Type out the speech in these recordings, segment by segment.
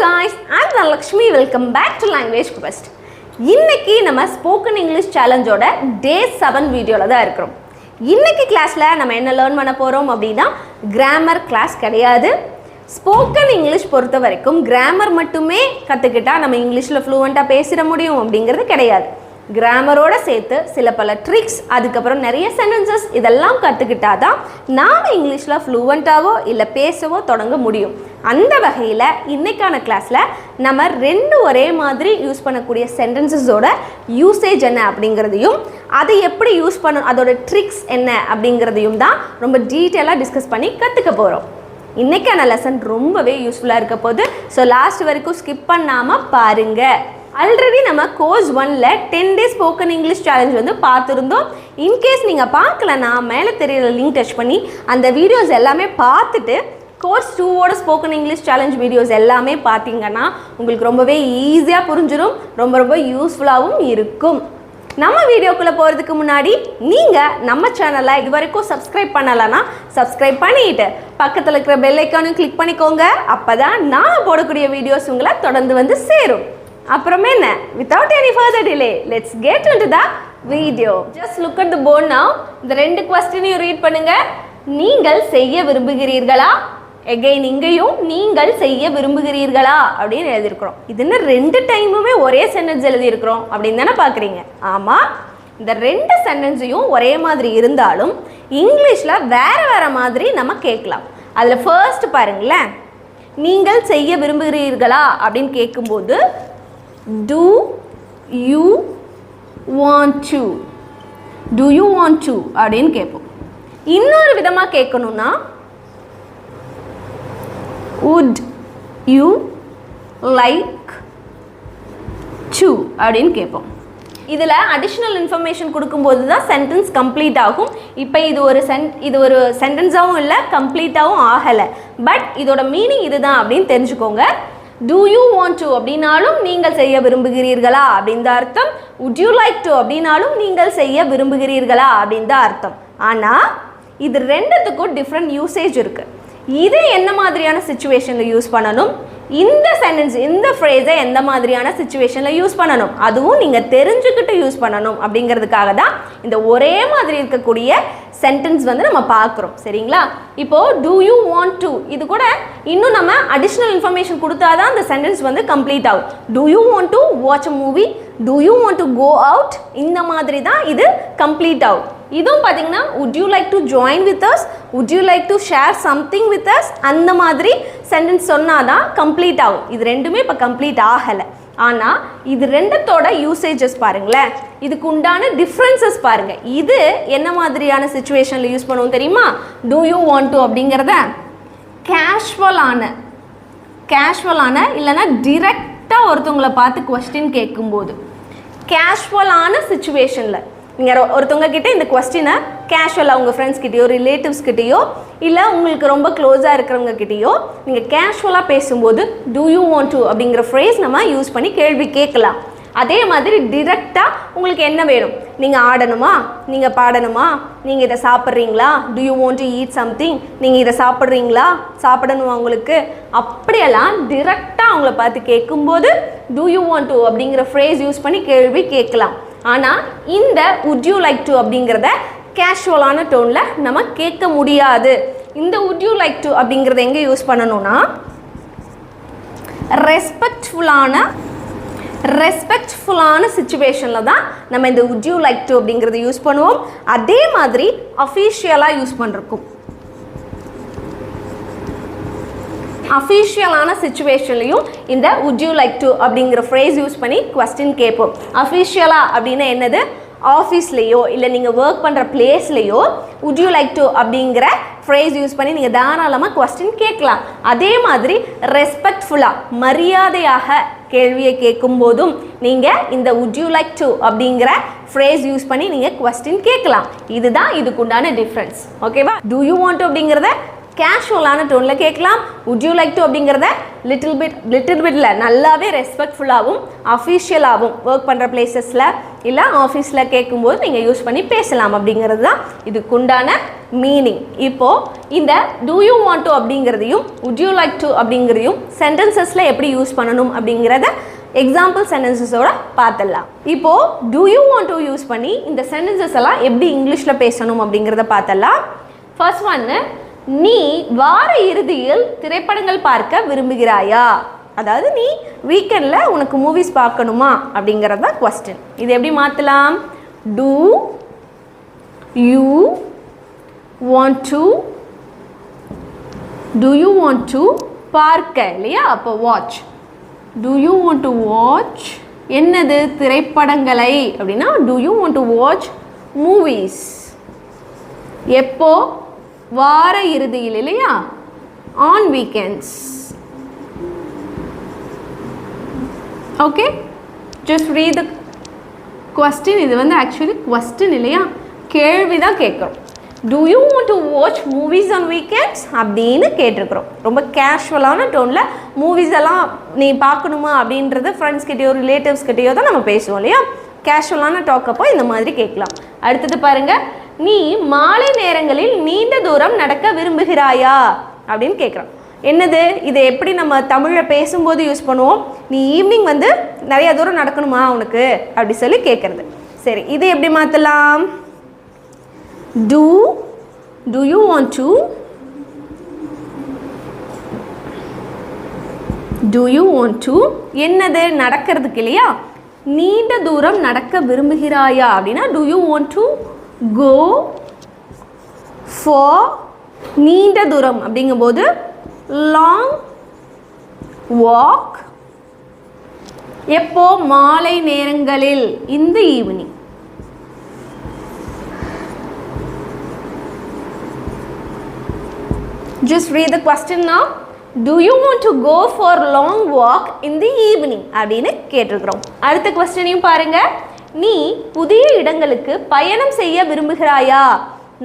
guys, I'm Lakshmi. Welcome back to Language Quest. இன்னைக்கு நம்ம spoken English சேலஞ்சோட டே 7 வீடியோல தான் இருக்கிறோம். இன்னைக்கு கிளாஸ்ல நம்ம என்ன லேர்ன் பண்ண போறோம் அப்படினா கிராமர் கிளாஸ் கிடையாது. ஸ்போக்கன் இங்கிலீஷ் பொறுத்த வரைக்கும் கிராமர் மட்டுமே கத்துக்கிட்டா நம்ம இங்கிலீஷ்ல ஃப்ளூவெண்டா பேசிட முடியும் அப்படிங்கிறது கிடையாது. கிராமரோட சேர்த்து சில பல ட்ரிக்ஸ் அதுக்கப்புறம் நிறைய சென்டென்சஸ் இதெல்லாம் கற்றுக்கிட்டா தான் நாம் இங்கிலீஷில் ஃப்ளூவெண்ட்டாவோ இல்லை பேசவோ தொடங்க முடியும். அந்த வகையில் இன்றைக்கான கிளாஸில் நம்ம ரெண்டு ஒரே மாதிரி யூஸ் பண்ணக்கூடிய சென்டென்சஸோட யூசேஜ் என்ன அப்படிங்கிறதையும் அதை எப்படி யூஸ் பண்ண அதோட ட்ரிக்ஸ் என்ன அப்படிங்கிறதையும் தான் ரொம்ப டீட்டெயிலாக டிஸ்கஸ் பண்ணி கற்றுக்க போகிறோம். இன்றைக்கான லெசன் ரொம்பவே யூஸ்ஃபுல்லாக இருக்க போது. ஸோ லாஸ்ட் வரைக்கும் ஸ்கிப் பண்ணாமல் பாருங்கள். ஆல்ரெடி நம்ம கோர்ஸ் 1ல 10 டேஸ் ஸ்போக்கன் இங்கிலீஷ் சேலஞ்ச் வந்து பார்த்துருந்தோம். இன்கேஸ் நீங்கள் பார்க்கலன்னா மேலே தெரியிற லிங்க் டச் பண்ணி அந்த வீடியோஸ் எல்லாமே பார்த்துட்டு கோர்ஸ் 2ஓட ஸ்போக்கன் இங்கிலீஷ் சேலஞ்ச் வீடியோஸ் எல்லாமே பார்த்தீங்கன்னா உங்களுக்கு ரொம்பவே ஈஸியாக புரிஞ்சிடும், ரொம்ப யூஸ்ஃபுல்லாகவும் இருக்கும். நம்ம வீடியோக்குள்ளே போகிறதுக்கு முன்னாடி நீங்கள் நம்ம சேனலை இது வரைக்கும் சப்ஸ்கிரைப் பண்ணலைன்னா சப்ஸ்கிரைப் பண்ணிட்டு பக்கத்தில் இருக்கிற பெல் ஐக்கானும் கிளிக் பண்ணிக்கோங்க. அப்போ தான் நான் போடக்கூடிய வீடியோஸ் உங்களை தொடர்ந்து வந்து சேரும். அப்புறமே என்ன, without any further delay, let's get into the video. Just look at the board now. இந்த ரெண்டு கொஸ்டினையும் ரீட் பண்ணுங்க. நீங்கள் செய்ய விரும்புகிறீர்களா? again இங்கேயும் நீங்கள் செய்ய விரும்புகிறீர்களா அப்படின்னு எழுதியிருக்கிறோம். இது என்ன ரெண்டு டைமுமே ஒரே சென்டென்ஸ் எழுதியிருக்கிறோம் அப்படின்னு தானே பார்க்குறீங்க. ஆமாம், இந்த ரெண்டு சென்டென்ஸையும் ஒரே மாதிரி இருந்தாலும் இங்கிலீஷில் வேறு மாதிரி நம்ம கேட்கலாம். அதில் ஃபர்ஸ்ட் பாருங்களேன், நீங்கள் செய்ய விரும்புகிறீர்களா அப்படின்னு கேட்கும்போது do you want to அப்படின்னு கேட்போம். இன்னொரு விதமாக கேட்கணும்னா would you like to அப்படின்னு கேட்போம். இதில் அடிஷ்னல் இன்ஃபர்மேஷன் கொடுக்கும்போது தான் சென்டென்ஸ் கம்ப்ளீட் ஆகும். இப்போ இது ஒரு சென்டென்ஸாகவும் இல்லை, கம்ப்ளீட்டாகவும் ஆகலை. பட் இதோட மீனிங் இதுதான் அப்படின்னு தெரிஞ்சுக்கோங்க. do you want to அப்படின்னாலும் நீங்கள் செய்ய விரும்புகிறீர்களா அப்படின்னு தான் அர்த்தம். would you like to அப்படின்னாலும் நீங்கள் செய்ய விரும்புகிறீர்களா அப்படின்னு தான் அர்த்தம். ஆனால் இது ரெண்டுத்துக்கும் டிஃப்ரெண்ட் யூசேஜ் இருக்குது. இது என்ன மாதிரியான சிச்சுவேஷனில் யூஸ் பண்ணணும், இந்த சென்டென்ஸ் இந்த ஃப்ரேஸை எந்த மாதிரியான சிச்சுவேஷனில் யூஸ் பண்ணணும், அதுவும் நீங்கள் தெரிஞ்சுக்கிட்டு யூஸ் பண்ணணும் அப்படிங்கிறதுக்காக தான் இந்த ஒரே மாதிரி இருக்கக்கூடிய சென்டென்ஸ் வந்து நம்ம பார்க்குறோம். சரிங்களா? இப்போது do you want to இது கூட இன்னும் நம்ம அடிஷ்னல் இன்ஃபர்மேஷன் கொடுத்தா தான் இந்த சென்டென்ஸ் வந்து கம்ப்ளீட் ஆகும். do you want to watch a movie, do you want to go out, இந்த மாதிரி தான் இது கம்ப்ளீட் ஆகும். இதுவும் பார்த்தீங்கன்னா would you like to join with us, would you like to share something with us, அந்த மாதிரி சென்டென்ஸ் சொன்னால் தான் கம்ப்ளீட் ஆகும். இது ரெண்டுமே இப்போ கம்ப்ளீட் ஆகலை. ஆனால் இது ரெண்டத்தோட யூசேஜஸ் பாருங்களேன், இதுக்கு உண்டான டிஃப்ரென்சஸ் பாருங்கள். இது என்ன மாதிரியான சிச்சுவேஷனில் யூஸ் பண்ணுவோம் தெரியுமா? do you want to அப்படிங்கிறத கேஷுவலான இல்லைன்னா டிரெக்டாக ஒருத்தவங்களை பார்த்து கொஸ்டின் கேட்கும்போது கேஷுவலான சிச்சுவேஷனில் நீங்கள் ஒருத்தவங்க கிட்டே இந்த கொஸ்டினை கேஷுவலாக உங்கள் ஃப்ரெண்ட்ஸ் கிட்டேயோ ரிலேட்டிவ்ஸ் கிட்டேயோ இல்லை உங்களுக்கு ரொம்ப க்ளோஸாக இருக்கிறவங்க கிட்டேயோ நீங்கள் கேஷுவலாக பேசும்போது do you want to அப்படிங்கிற ஃப்ரேஸ் நம்ம யூஸ் பண்ணி கேள்வி கேட்கலாம். அதே மாதிரி டிரெக்டாக உங்களுக்கு என்ன வேணும், நீங்கள் ஆடணுமா, நீங்கள் பாடணுமா, நீங்கள் இதை சாப்பிட்றீங்களா, do you want to eat something, நீங்கள் இதை சாப்பிட்றீங்களா, சாப்பிடணுமா உங்களுக்கு, அப்படியெல்லாம் டிரெக்டாக அவங்கள பார்த்து கேட்கும்போது do you want to அப்படிங்கிற ஃப்ரேஸ் யூஸ் பண்ணி கேள்வி கேட்கலாம். ஆனால் இந்த would you like to அப்படிங்கிறத கேஷுவலான டோனில் நம்ம கேட்க முடியாது. இந்த would you like to அப்படிங்கிறத எங்கே யூஸ் பண்ணணும்னா ரெஸ்பெக்ட்ஃபுல்லான சிச்சுவேஷனில் தான் நம்ம இந்த would you like to அப்படிங்கிறத யூஸ் பண்ணுவோம். அதே மாதிரி அஃபீஷியலாக யூஸ் பண்ணிருக்கோம். அஃபீஷியலான சிச்சுவேஷன்லையும் இந்த would you like to அப்படிங்கிற ஃப்ரேஸ் யூஸ் பண்ணி கொஸ்டின் கேட்போம். அஃபீஷியலாக அப்படின்னா என்னது, ஆஃபீஸ்லேயோ இல்லை நீங்கள் ஒர்க் பண்ணுற பிளேஸ்லேயோ would you like to அப்படிங்கிற ஃப்ரேஸ் யூஸ் பண்ணி நீங்கள் தாராளமாக கொஸ்டின் கேட்கலாம். அதே மாதிரி ரெஸ்பெக்ட்ஃபுல்லாக மரியாதையாக கேள்வியை கேட்கும் போதும் நீங்கள் இந்த would you like to அப்படிங்கிற ஃப்ரேஸ் யூஸ் பண்ணி நீங்கள் கொஸ்டின் கேட்கலாம். இதுதான் இதுக்குண்டான டிஃப்ரென்ஸ். ஓகேவா? do you want to அப்படிங்கிறத கேஷுவலான டோனில் கேட்கலாம். would you like to அப்படிங்கிறத லிட்டில் பிட்டில் நல்லாவே ரெஸ்பெக்ட்ஃபுல்லாகவும் அஃபீஷியலாகவும் ஒர்க் பண்ணுற பிளேசஸில் இல்லை ஆஃபீஸில் கேட்கும்போது நீங்கள் யூஸ் பண்ணி பேசலாம் அப்படிங்கிறது தான் இதுக்குண்டான மீனிங். இப்போது இந்த டூ யூ வாண்ட் டு அப்படிங்கிறதையும் வுட் யூ லைக் டு அப்படிங்கிறதையும் சென்டென்சஸில் எப்படி யூஸ் பண்ணணும் அப்படிங்கிறத எக்ஸாம்பிள் சென்டென்சஸோட பார்த்துடலாம். இப்போது do you want to use பண்ணி இந்த சென்டென்சஸ் எல்லாம் எப்படி இங்கிலீஷில் பேசணும் அப்படிங்கிறத பார்த்துடலாம். ஃபர்ஸ்ட் ஒன்று, நீ வார இறுதியில் திரைப்படங்கள் பார்க்க விரும்புகிறாயா? அதாவது நீ வீக்கெண்டில் உனக்கு மூவிஸ் பார்க்கணுமா அப்படிங்கிறது தான் கொஸ்டின். இது எப்படி மாற்றலாம்? டூ யூ வாண்ட் டு பார்க்க இல்லையா, அப்போ watch. Do you want to watch என்னது? திரைப்படங்களை அப்படின்னா do you want to watch movies. எப்போ? வார இறுதியில் இல்லையா, on weekends. Okay, just read the question. இது வந்து ஆக்சுவலி கொஸ்டின் இல்லையா, கேள்வி தான் கேட்குறோம். Do you want to watch movies on weekends அப்படின்னு கேட்டிருக்கிறோம். ரொம்ப கேஷுவலான டோனில் மூவிஸ் எல்லாம் நீ பார்க்கணுமா அப்படின்றது ஃப்ரெண்ட்ஸ் கிட்டேயோ ரிலேட்டிவ்ஸ் கிட்டேயோ தான் நம்ம பேசுவோம் இல்லையா. கேஷுவலான டாக்கப்போ இந்த மாதிரி கேட்கலாம். அடுத்தது பாருங்கள், நீ மாலை நேரங்களில் நீண்ட தூரம் நடக்க விரும்புகிறாயா அப்படின்னு கேட்குறோம். என்னது இது? எப்படி நம்ம தமிழில் பேசும்போது யூஸ் பண்ணுவோம்? நீ ஈவினிங் வந்து நிறைய தூரம் நடக்கணுமா உனக்கு அப்படி சொல்லி கேட்குறது. சரி, இது எப்படி மாற்றலாம்? do you want to என்னது? நடக்கிறதுக்கு இல்லையா, நீண்ட தூரம் நடக்க விரும்புகிறாயா அப்படின்னா do you want to go for நீண்ட தூரம் அப்படிங்கும்போது லாங் வாக். எப்போ? மாலை நேரங்களில், இந்த evening. Just read the question now. Do you want to go for long walk in the evening அப்படின்னு கேட்டிருக்கிறோம். அடுத்த கொஸ்டினையும் பாருங்க. நீ புதிய இடங்களுக்கு பயணம் செய்ய விரும்புகிறாயா?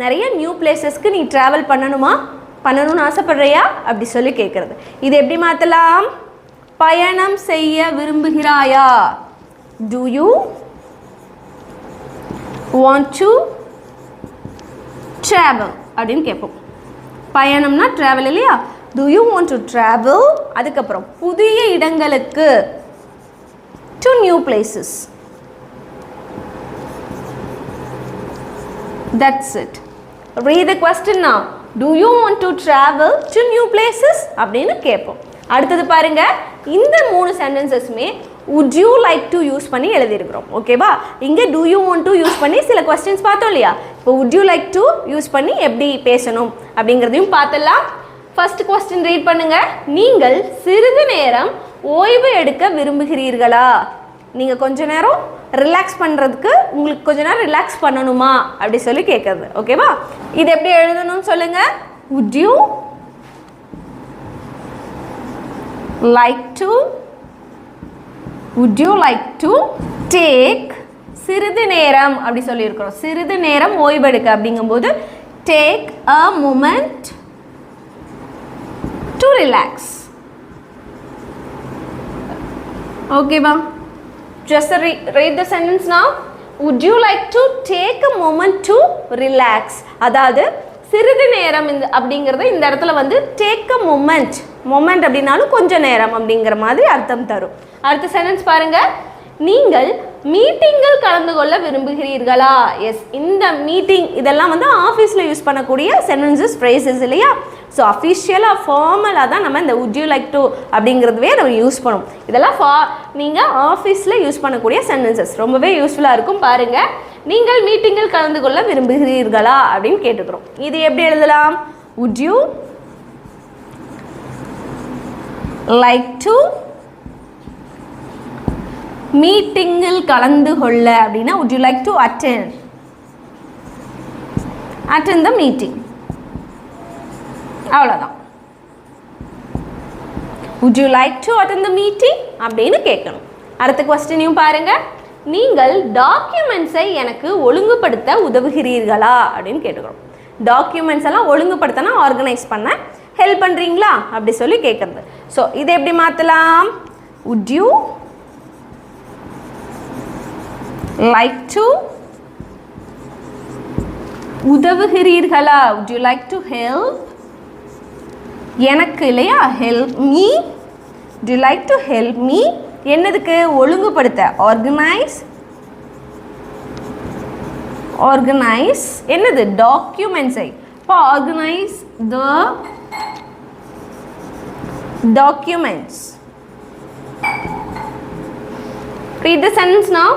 நிறைய நியூ பிளேசஸ்க்கு நீ ட்ராவல் பண்ணணும்னு ஆசைப்படுறியா அப்படி சொல்லி கேட்குறது. இது எப்படி மாற்றலாம்? பயணம் செய்ய விரும்புகிறாயா? Do you want to travel அப்படின்னு கேட்போம். பயணம்னா ட்ராவல் இல்லையா. Do you want to travel? அதுக்கப்புறம் புதிய இடங்களுக்கு, to new places. That's it. Read the question now. Do you want to travel to new places அப்படின்னு கேட்போம். அடுத்தது பாருங்க, இந்த 3 சென்டென்சஸுமே would you like to use பண்ணி எழுதியிருக்கிறோம். ஓகேவா? இங்கே do you want to use பண்ணி சில கொஸ்டின்ஸ் பார்த்தோம் இல்லையா. இப்போ would you like to use பண்ணி எப்படி பேசணும் அப்படிங்கிறதையும் பார்த்துடலாம். ஃபர்ஸ்ட் கொஸ்டின் ரீட் பண்ணுங்க. நீங்கள் சிறிது நேரம் ஓய்வு எடுக்க விரும்புகிறீர்களா? நீங்கள் கொஞ்ச நேரம் ரிலாக்ஸ் பண்ணுறதுக்கு, உங்களுக்கு கொஞ்ச நேரம் ரிலாக்ஸ் பண்ணணுமா அப்படி சொல்லி கேட்குறது. ஓகேவா? இது எப்படி எழுதணும்னு சொல்லுங்க. would you like to take சிறிது நேரம் அப்படி சொல்லியிருக்கிறோம். சிறிது நேரம் ஓய்வெடுக்க அப்படிங்கும்போது take a moment to relax. ஓகேவா? Just read the sentence now. Would you like to take a moment to relax? அதாவது சிறிது நேரம் அப்படிங்கிறது இந்த இடத்துல வந்து take a moment அப்படின்னாலும் கொஞ்ச நேரம் அப்படிங்கிற மாதிரி அர்த்தம் தரும். அடுத்த சென்டென்ஸ் பாருங்க. நீங்கள் மீட்டிங்கில் கலந்து கொள்ள விரும்புகிறீர்களா? எஸ், இந்த மீட்டிங் இதெல்லாம் வந்து ஆஃபீஸில் யூஸ் பண்ணக்கூடிய சென்டென்சஸ், ஃப்ரேசஸ் இல்லையா. ஸோ அஃபிஷியலாக ஃபார்மலாக தான் நம்ம இந்த would you like to அப்படிங்கிறதுவே நம்ம யூஸ் பண்ணுவோம். இதெல்லாம் நீங்கள் ஆஃபீஸில் யூஸ் பண்ணக்கூடிய சென்டென்சஸ், ரொம்பவே யூஸ்ஃபுல்லாக இருக்கும். பாருங்கள், நீங்கள் மீட்டிங்கில் கலந்து கொள்ள விரும்புகிறீர்களா அப்படின்னு கேட்டுக்கிறோம். இது எப்படி எழுதலாம்? would you like to மீட்டிங்கில் கலந்து கொள்ள அப்படின்னா would you like to attend the meeting. அவ்வளோதான். would you like to attend the meeting அப்படின்னு கேட்கணும். அடுத்த கொஸ்டினையும் பாருங்க. நீங்கள் டாக்குமெண்ட்ஸை எனக்கு ஒழுங்குபடுத்த உதவுகிறீர்களா அப்படின்னு கேட்டுக்கிறோம். டாக்குமெண்ட்ஸ் எல்லாம் ஒழுங்குபடுத்தினா ஆர்கனைஸ் பண்ண ஹெல்ப் பண்ணுறீங்களா அப்படி சொல்லி கேட்குறது. ஸோ இதை எப்படி மாற்றலாம்? would you like to உதவுகிறீர்களா? would you like to help? எனக்கு இல்லையா help me. would you like to help me? என்னதுக்கு? ஒழுங்குபடுத்த organize. organize என்னது? documents ஐ. இப்போ organize the documents. read the sentence now.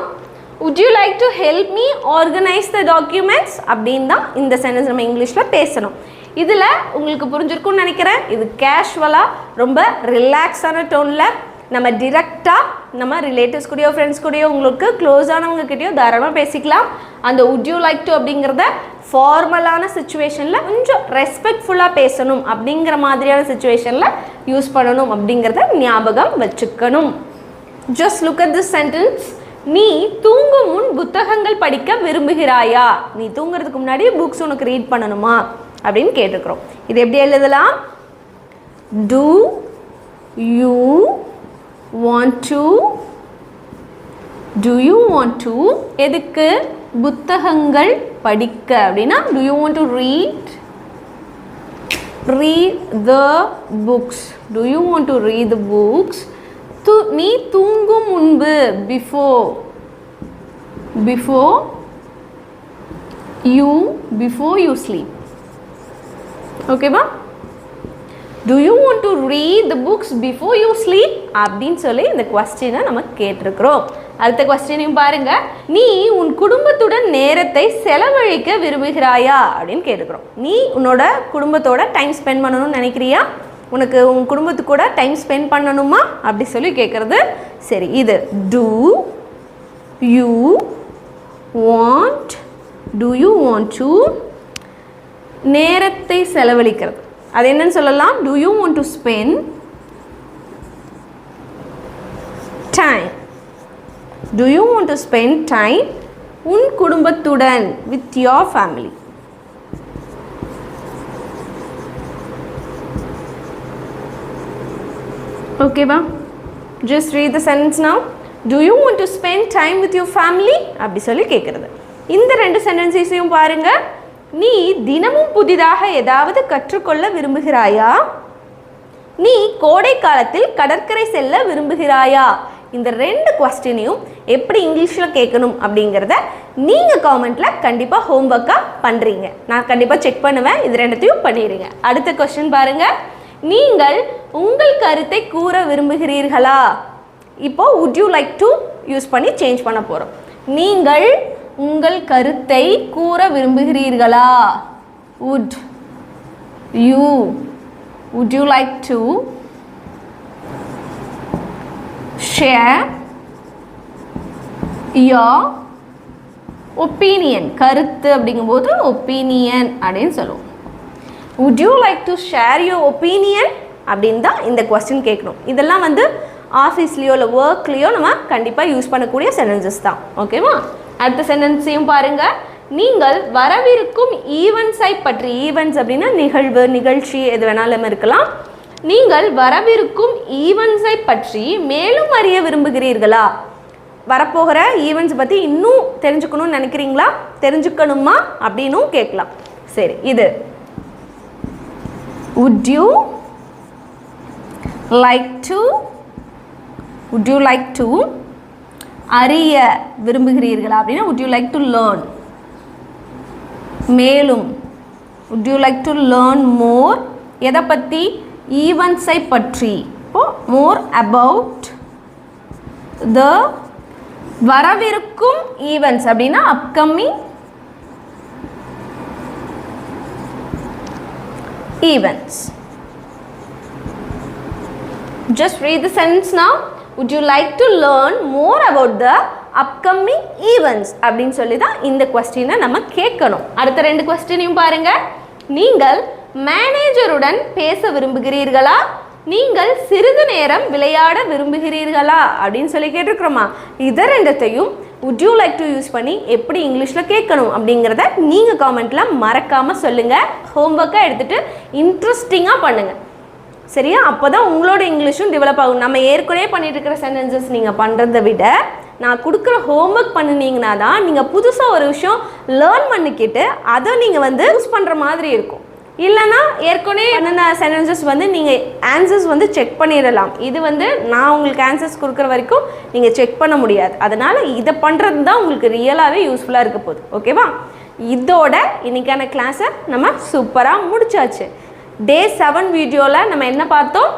would you like to help me organize the documents? அப்படின் தான் இந்த sentence நம்ம இங்கிலீஷில் பேசணும். இதில் உங்களுக்கு புரிஞ்சிருக்கும்னு நினைக்கிறேன். இது கேஷுவலாக ரொம்ப ரிலாக்ஸான டோனில் நம்ம டிரெக்டாக நம்ம ரிலேட்டிவ்ஸ் கூடயோ ஃப்ரெண்ட்ஸ் கூடயோ உங்களுக்கு க்ளோஸானவங்க கிட்டேயோ தாராளமாக பேசிக்கலாம். அந்த would you like to அப்படிங்கிறத ஃபார்மலான சுச்சுவேஷனில் கொஞ்சம் ரெஸ்பெக்ட்ஃபுல்லாக பேசணும் அப்படிங்கிற மாதிரியான சுச்சுவேஷனில் யூஸ் பண்ணணும் அப்படிங்கிறத ஞாபகம் வச்சுக்கணும். just look at this sentence. நீ தூங்கும் முன் புத்தகங்கள் படிக்க விரும்புகிறாயா? நீ தூங்குறதுக்கு முன்னாடி புக்ஸ் உனக்கு ரீட் பண்ணணுமா அப்படின்னு கேட்டுக்கிறோம். இது எப்படி எழுதலாம்? do you want to எதுக்கு? புத்தகங்கள் படிக்க அப்படின்னா do you want to read the books. do you want to read the books? நீ தூங்கும் முன்பு before you sleep. ஓகேவா? do you want to read the books before you sleep அப்படின்னு சொல்லி இந்த क्वेश्चனை நம்ம கேட்டிருக்கிறோம். அடுத்த क्वेश्चனையும் பாருங்க. நீ உன் குடும்பத்துடன் நேரத்தை செலவழிக்க விரும்புகிறாயா அப்படின்னு கேட்டுக்கிறோம். நீ உன்னோட குடும்பத்தோட டைம் ஸ்பெண்ட் பண்ணணும்னு நினைக்கிறியா? உனக்கு உன் குடும்பத்து கூட டைம் ஸ்பெண்ட் பண்ணணுமா அப்படி சொல்லி கேட்குறது. சரி, இது do you want to நேரத்தை செலவழிக்கிறது. அது என்னன்னு சொல்லலாம்? do you want to spend time. do you want to spend time உன் குடும்பத்துடன் with your family. ஓகேவா? just read the sentence now. do you want to spend time with your family அப்படி சொல்லி கேட்குறது. இந்த ரெண்டு சென்டென்ஸையும் பாருங்க. நீ தினமும் புதிதாக ஏதாவது கற்றுக்கொள்ள விரும்புகிறாயா? நீ கோடை காலத்தில் கடற்கரை செல்ல விரும்புகிறாயா? இந்த ரெண்டு क्वेश्चனையும் எப்படி இங்கிலீஷில் கேட்கணும் அப்படிங்கிறத நீங்கள் காமெண்ட்டில் கண்டிப்பாக ஹோம்ஒர்க்காக பண்ணுறீங்க. நான் கண்டிப்பாக செக் பண்ணுவேன். இது ரெண்டுத்தையும் பண்ணிடுங்க. அடுத்த क्वेश्चन பாருங்கள். நீங்கள் உங்கள் கருத்தை கூற விரும்புகிறீர்களா? இப்போ would you like to use பண்ணி சேஞ்ச் பண்ண போகிறோம். நீங்கள் உங்கள் கருத்தை கூற விரும்புகிறீர்களா? would you like to share your opinion? கருத்து அப்படிங்கும்போது opinion அப்படின்னு சொல்லுவோம். would you like to share your opinion அப்படின்னு தான் இந்த क्वेश्चन கேட்கணும். இதெல்லாம் வந்து ஆஃபீஸ்லேயோ இல்லை ஒர்க்லேயோ நம்ம கண்டிப்பாக யூஸ் பண்ணக்கூடிய சென்டென்சஸ் தான். ஓகேவா? அடுத்த சென்டென்ஸையும் பாருங்கள். நீங்கள் வரவிருக்கும் ஈவெண்ட்ஸை பற்றி, ஈவெண்ட்ஸ் அப்படின்னா நிகழ்வு, நிகழ்ச்சி எது வேணாலும் இருக்கலாம். நீங்கள் வரவிருக்கும் ஈவெண்ட்ஸை பற்றி மேலும் அறிய விரும்புகிறீர்களா? வரப்போகிற ஈவெண்ட்ஸ் பற்றி இன்னும் தெரிஞ்சுக்கணும்னு நினைக்கிறீங்களா? தெரிஞ்சுக்கணுமா அப்படின்னும் கேட்கலாம். சரி, இது would you like to அறிய விரும்புகிறீர்களா அப்படின்னா would you like to learn. மேலும் would you like to learn more. எதை பற்றி? ஈவெண்ட்ஸை பற்றி. இப்போ more about the வரவிருக்கும் ஈவெண்ட்ஸ் அப்படின்னா upcoming events. just read the sentence now. would you like to learn more about the upcoming events அப்படின்னு சொல்லி தான் இந்த क्वेश्चனை நம்ம கேட்கணும். அடுத்த ரெண்டு क्वेश्चனையும் பாருங்க. நீங்கள் மேனேஜருடன் பேச விரும்புகிறீர்களா? நீங்கள் சிறிது நேரம் விளையாட விரும்புகிறீர்களா அப்படின்னு சொல்லி கேட்டிருக்கிறோமா? இதை ரெண்டத்தையும் would you like to use பண்ணி எப்படி இங்கிலீஷில் கேட்கணும் அப்படிங்கிறத நீங்கள் காமெண்ட்டில் மறக்காமல் சொல்லுங்கள். ஹோம்ஒர்க்காக எடுத்துகிட்டு இன்ட்ரெஸ்டிங்காக பண்ணுங்கள். சரியா? அப்போ தான் உங்களோட இங்கிலீஷும் டெவலப் ஆகும். நம்ம ஏற்கனவே பண்ணிட்டு இருக்கிற சென்டென்சஸ் நீங்கள் பண்ணுறதை விட நான் கொடுக்குற ஹோம்ஒர்க் பண்ணினீங்கன்னா தான் நீங்கள் புதுசாக ஒரு விஷயம் லேர்ன் பண்ணிக்கிட்டு அதை நீங்கள் வந்து யூஸ் பண்ணுற மாதிரி இருக்கும். இல்லைனா ஏற்கனவே என்னென்ன சென்டென்சஸ் வந்து நீங்கள் ஆன்சர்ஸ் வந்து செக் பண்ணிடலாம். இது வந்து நான் உங்களுக்கு ஆன்சர்ஸ் கொடுக்குற வரைக்கும் நீங்கள் செக் பண்ண முடியாது. அதனால் இதை பண்ணுறது தான் உங்களுக்கு ரியலாகவே யூஸ்ஃபுல்லாக இருக்க போகுது. ஓகேவா? இதோட இன்றைக்கான கிளாஸை நம்ம சூப்பராக முடிச்சாச்சு. டே 7 வீடியோவில் நம்ம என்ன பார்த்தோம்?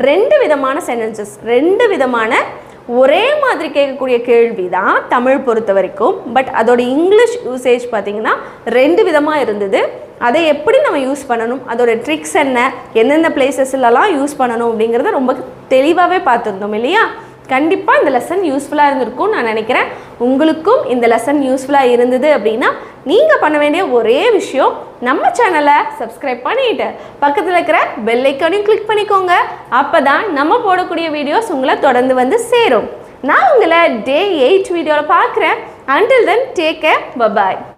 2 விதமான சென்டென்சஸ், 2 விதமான ஒரே மாதிரி கேட்கக்கூடிய கேள்வி தான் தமிழ் பொறுத்த வரைக்கும். பட் அதோட இங்கிலீஷ் யூசேஜ் பார்த்திங்கன்னா 2 விதமாக இருந்தது. அதை எப்படி நம்ம யூஸ் பண்ணணும், அதோட ட்ரிக்ஸ் என்ன, எந்தெந்த பிளேசஸ்லலாம் யூஸ் பண்ணணும் அப்படிங்கிறத ரொம்ப தெளிவாகவே பார்த்துருந்தோம் இல்லையா? கண்டிப்பாக இந்த லெசன் யூஸ்ஃபுல்லாக இருந்திருக்கும்னு நான் நினைக்கிறேன். உங்களுக்கும் இந்த லெசன் யூஸ்ஃபுல்லாக இருந்தது அப்படின்னா நீங்கள் பண்ண வேண்டிய ஒரே விஷயம், நம்ம சேனலை சப்ஸ்கிரைப் பண்ணிவிட்டு பக்கத்தில் இருக்கிற பெல் ஐக்கானையும் கிளிக் பண்ணிக்கோங்க. அப்போ தான் நம்ம போடக்கூடிய வீடியோஸ் உங்களை தொடர்ந்து வந்து சேரும். நான் உங்களை டே 8 வீடியோவில் பார்க்குறேன். Until then, take care. Bye-bye.